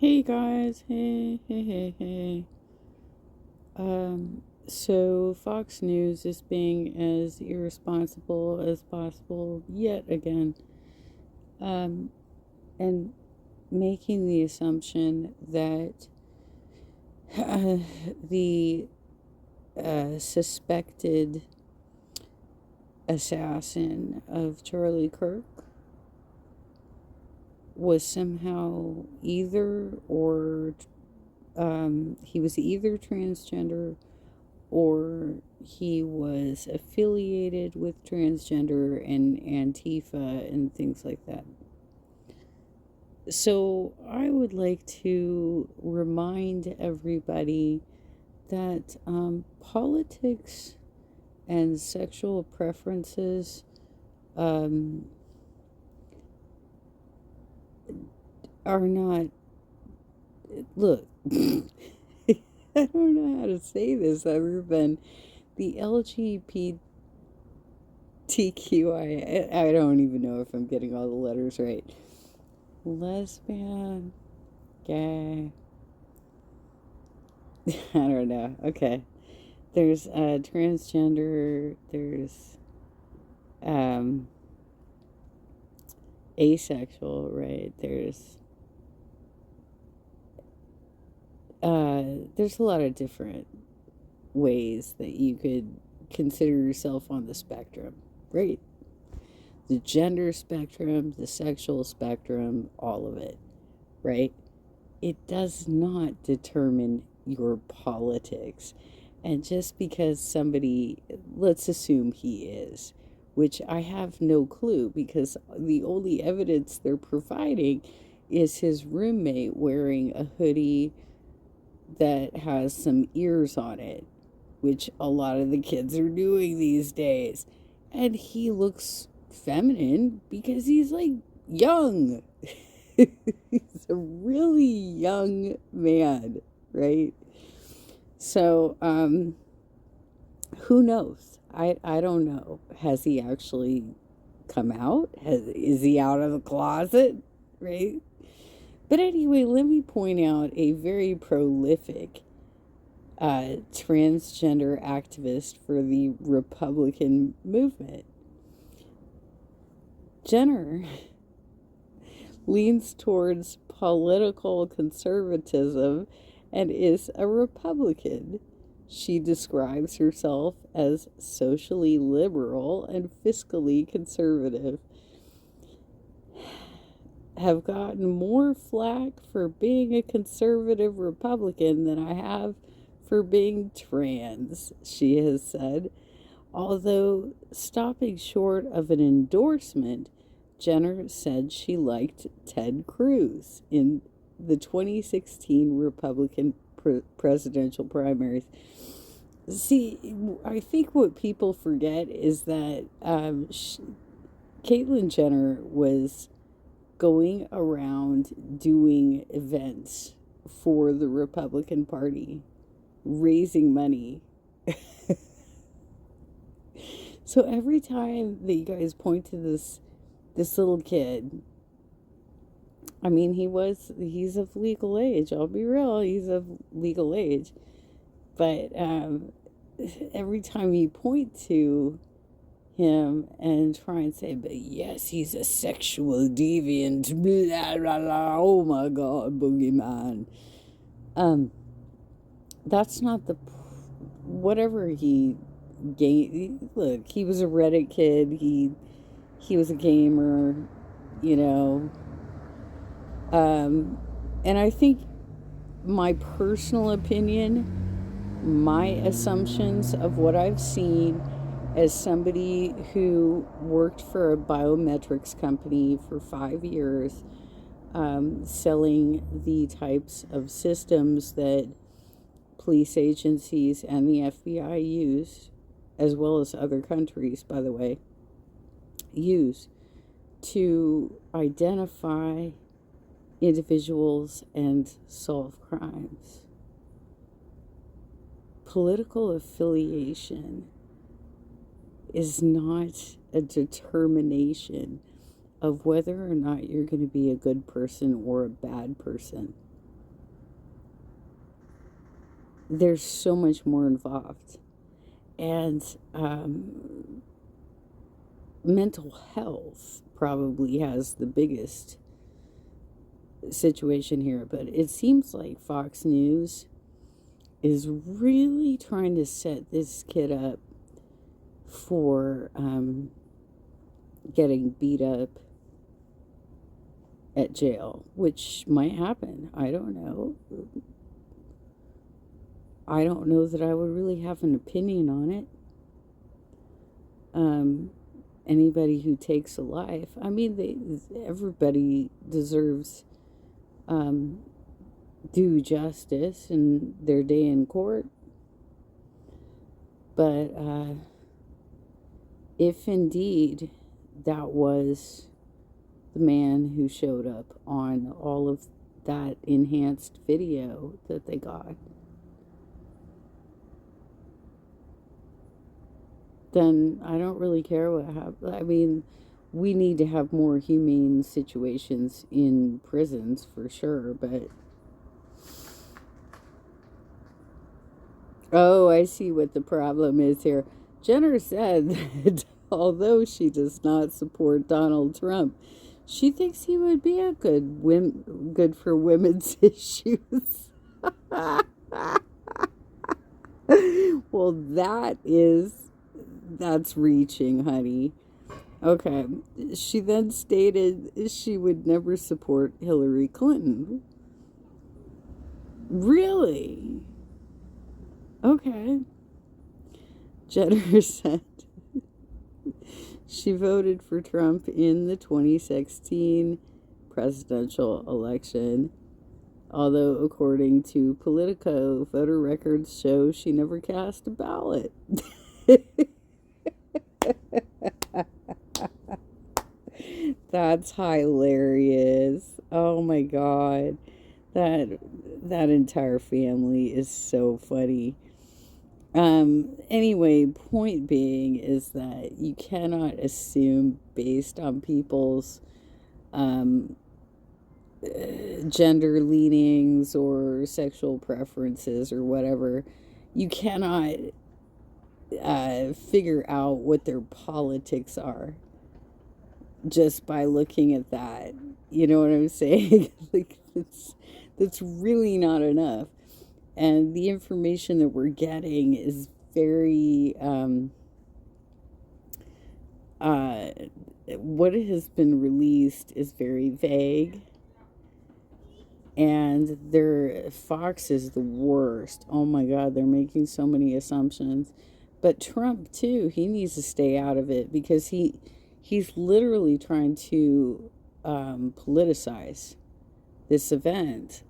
Hey guys, hey. So Fox News is being as irresponsible as possible yet again, um, and making the assumption that uh, the suspected assassin of Charlie Kirk was somehow he was either transgender or he was affiliated with transgender and Antifa and things like that. So I would like to remind everybody that politics and sexual preferences um, are not. Look, I don't know how to say this other than the LGBTQI. I don't even know if I'm getting all the letters right. Lesbian, gay. I don't know. Okay. There's transgender, there's um asexual, right? There's a lot of different ways that you could consider yourself on the spectrum, right? The gender spectrum, the sexual spectrum, all of it, right? It does not determine your politics. And just because somebody, let's assume he is, which I have no clue because the only evidence they're providing is his roommate wearing a hoodie that has some ears on it, which a lot of the kids are doing these days. And he looks feminine because he's like young. He's a really young man, right? So, who knows? I don't know. Has he actually come out? Is he out of the closet? Right? But anyway, let me point out a very prolific transgender activist for the Republican movement. Jenner leans towards political conservatism and is a Republican. She describes herself as socially liberal and fiscally conservative. Have gotten more flack for being a conservative Republican than I have for being trans, she has said. Although stopping short of an endorsement, Jenner said she liked Ted Cruz in the 2016 Republican presidential primaries. See, I think what people forget is that Caitlyn Jenner was going around doing events for the Republican Party, raising money. So every time that you guys point to this little kid, I mean, he's of legal age. I'll be real, he's of legal age. But every time you point to him and try and say, but yes, he's a sexual deviant, blah, blah, blah, oh my God, boogeyman. That's not the, whatever he look, he was a Reddit kid, he was a gamer, you know. And I think my personal opinion, my assumptions of what I've seen as somebody who worked for a biometrics company for 5 years, selling the types of systems that police agencies and the FBI use, as well as other countries, by the way, use to identify individuals and solve crimes. Political affiliation is not a determination of whether or not you're going to be a good person or a bad person. there's so much more involved. And mental health probably has the biggest situation here, but it seems like Fox News is really trying to set this kid up for getting beat up at jail, which might happen. I don't know. I don't know that I would really have an opinion on it. Anybody who takes a life, I mean, everybody deserves due justice and their day in court. But if indeed that was the man who showed up on all of that enhanced video that they got, then I don't really care what happens. I mean, we need to have more humane situations in prisons for sure, but oh, I see what the problem is here. Jenner said that although she does not support Donald Trump, she thinks he would be a good for women's issues. Well, that's reaching, honey. Okay. She then stated she would never support Hillary Clinton. Really? Okay. Jenner said she voted for Trump in the 2016 presidential election, although according to Politico, voter records show she never cast a ballot. That's hilarious. Oh my God. That entire family is so funny. Anyway, point being is that you cannot assume based on people's gender leanings or sexual preferences or whatever, you cannot figure out what their politics are just by looking at that. You know what I'm saying? Like, that's really not enough. And the information that we're getting is very, what has been released is very vague. And Fox is the worst. Oh my God, they're making so many assumptions. But Trump, too, he needs to stay out of it because he's literally trying to politicize this event.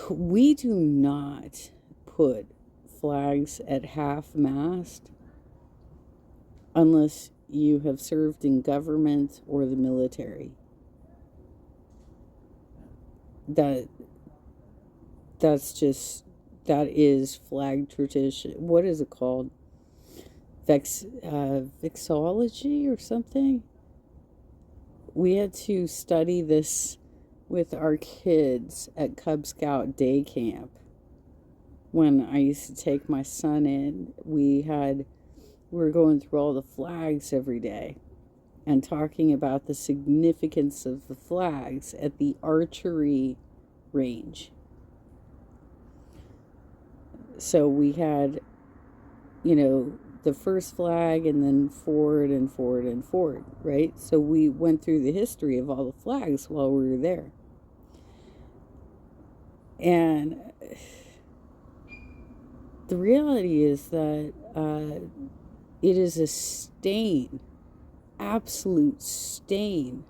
We do not put flags at half-mast unless you have served in government or the military. That is flag tradition. What is it called? Vexillology or something? We had to study this with our kids at Cub Scout day camp. When I used to take my son in, we were going through all the flags every day and talking about the significance of the flags at the archery range. So we had, the first flag and then forward and forward and forward, right? So we went through the history of all the flags while we were there. And the reality is that it is a stain, absolute stain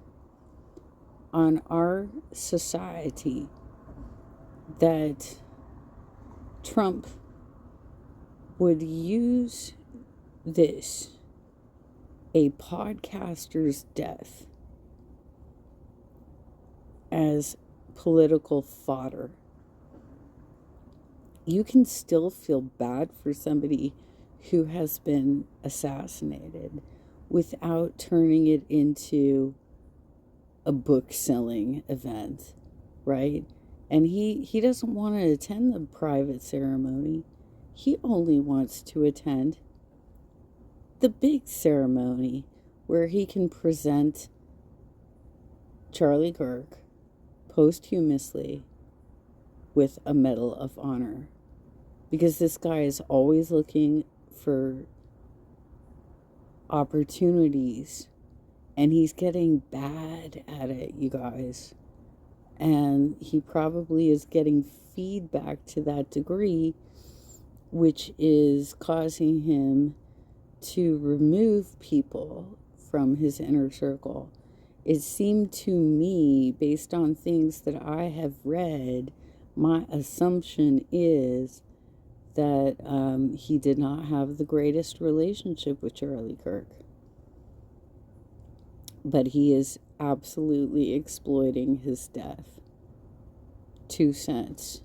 on our society that Trump would use this, a podcaster's death, as political fodder. You can still feel bad for somebody who has been assassinated without turning it into a book selling event, right? And he doesn't want to attend the private ceremony. He only wants to attend the big ceremony where he can present Charlie Kirk posthumously with a Medal of Honor. Because this guy is always looking for opportunities, and he's getting bad at it, you guys. And he probably is getting feedback to that degree, which is causing him to remove people from his inner circle. It seemed to me, based on things that I have read, my assumption is that he did not have the greatest relationship with Charlie Kirk. But he is absolutely exploiting his death. 2 cents.